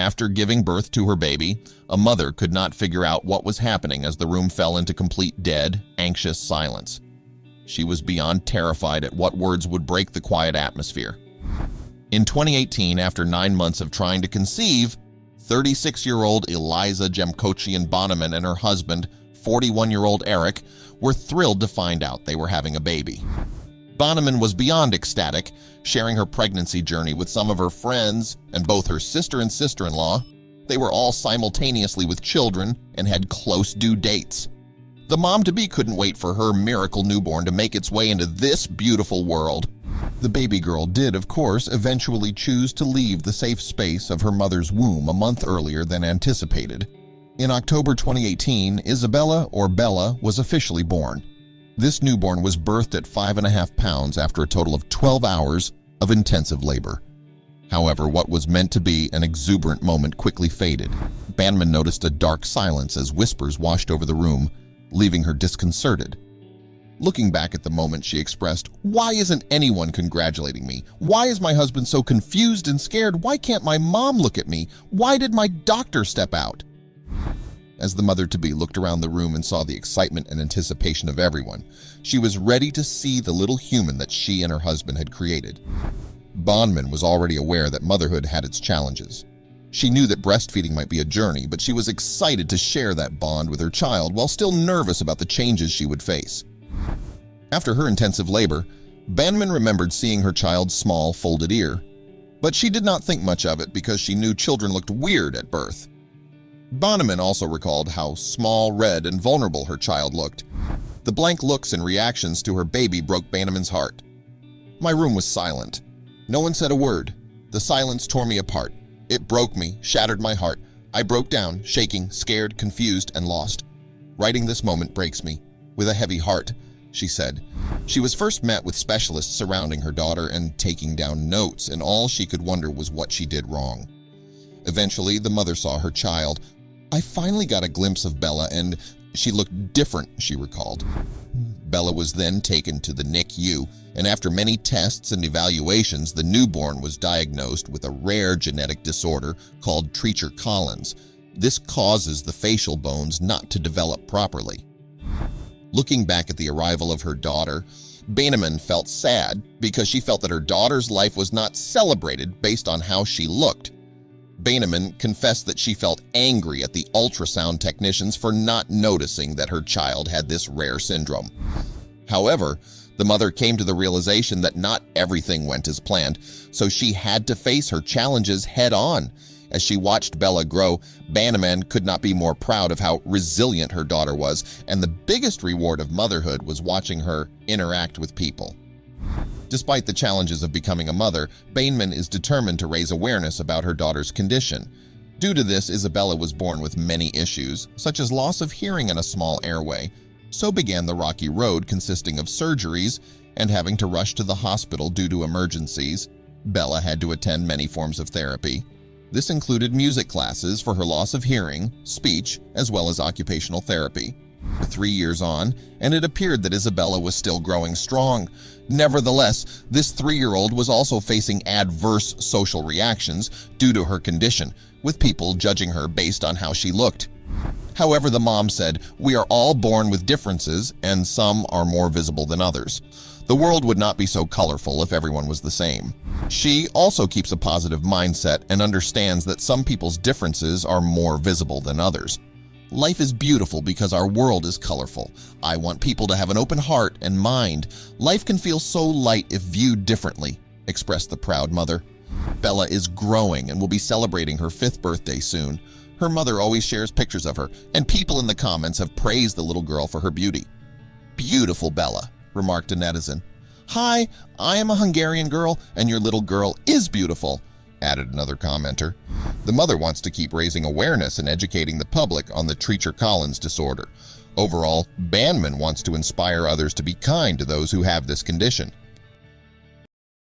After giving birth to her baby, a mother could not figure out what was happening as the room fell into complete dead, anxious silence. She was beyond terrified at what words would break the quiet atmosphere. In 2018, after 9 months of trying to conceive, 36-year-old Eliza Jemkochian Bonneman and her husband, 41-year-old Eric, were thrilled to find out they were having a baby. Bonneman was beyond ecstatic, sharing her pregnancy journey with some of her friends and both her sister and sister-in-law. They were all simultaneously with children and had close due dates. The mom-to-be couldn't wait for her miracle newborn to make its way into this beautiful world. The baby girl did, of course, eventually choose to leave the safe space of her mother's womb a month earlier than anticipated. In October 2018, Isabella, or Bella, was officially born. This newborn was birthed at 5.5 pounds after a total of 12 hours of intensive labor. However, what was meant to be an exuberant moment quickly faded. Banman noticed a dark silence as whispers washed over the room, leaving her disconcerted. Looking back at the moment, she expressed, "Why isn't anyone congratulating me? Why is my husband so confused and scared? Why can't my mom look at me? Why did my doctor step out?" As the mother-to-be looked around the room and saw the excitement and anticipation of everyone, she was ready to see the little human that she and her husband had created. Bonneman was already aware that motherhood had its challenges. She knew that breastfeeding might be a journey, but she was excited to share that bond with her child while still nervous about the changes she would face. After her intensive labor, Banman remembered seeing her child's small, folded ear, but she did not think much of it because she knew children looked weird at birth. Bonneman also recalled how small, red, and vulnerable her child looked. The blank looks and reactions to her baby broke Banneman's heart. "My room was silent. No one said a word. The silence tore me apart. It broke me, shattered my heart. I broke down, shaking, scared, confused, and lost. Writing this moment breaks me. With a heavy heart," she said. She was first met with specialists surrounding her daughter and taking down notes, and all she could wonder was what she did wrong. Eventually, the mother saw her child. "I finally got a glimpse of Bella, and she looked different," she recalled. Bella was then taken to the NICU, and after many tests and evaluations, the newborn was diagnosed with a rare genetic disorder called Treacher-Collins. This causes the facial bones not to develop properly. Looking back at the arrival of her daughter, Banneman felt sad because she felt that her daughter's life was not celebrated based on how she looked. Banneman confessed that she felt angry at the ultrasound technicians for not noticing that her child had this rare syndrome. However, the mother came to the realization that not everything went as planned, so she had to face her challenges head-on. As she watched Bella grow, Banneman could not be more proud of how resilient her daughter was, and the biggest reward of motherhood was watching her interact with people. Despite the challenges of becoming a mother, Banneman is determined to raise awareness about her daughter's condition. Due to this, Isabella was born with many issues, such as loss of hearing and a small airway. So began the rocky road consisting of surgeries and having to rush to the hospital due to emergencies. Bella had to attend many forms of therapy. This included music classes for her loss of hearing, speech, as well as occupational therapy. 3 years on, and it appeared that Isabella was still growing strong. Nevertheless, this 3-year-old was also facing adverse social reactions due to her condition, with people judging her based on how she looked. However, the mom said, "We are all born with differences, and some are more visible than others. The world would not be so colorful if everyone was the same." She also keeps a positive mindset and understands that some people's differences are more visible than others. "Life is beautiful because our world is colorful. I want people to have an open heart and mind. Life can feel so light if viewed differently," expressed the proud mother. Bella is growing and will be celebrating her 5th birthday soon. Her mother always shares pictures of her, and people in the comments have praised the little girl for her beauty. "Beautiful Bella," remarked a netizen. "Hi, I am a Hungarian girl, and your little girl is beautiful," added another commenter. The mother wants to keep raising awareness and educating the public on the Treacher-Collins disorder. Overall, Banman wants to inspire others to be kind to those who have this condition.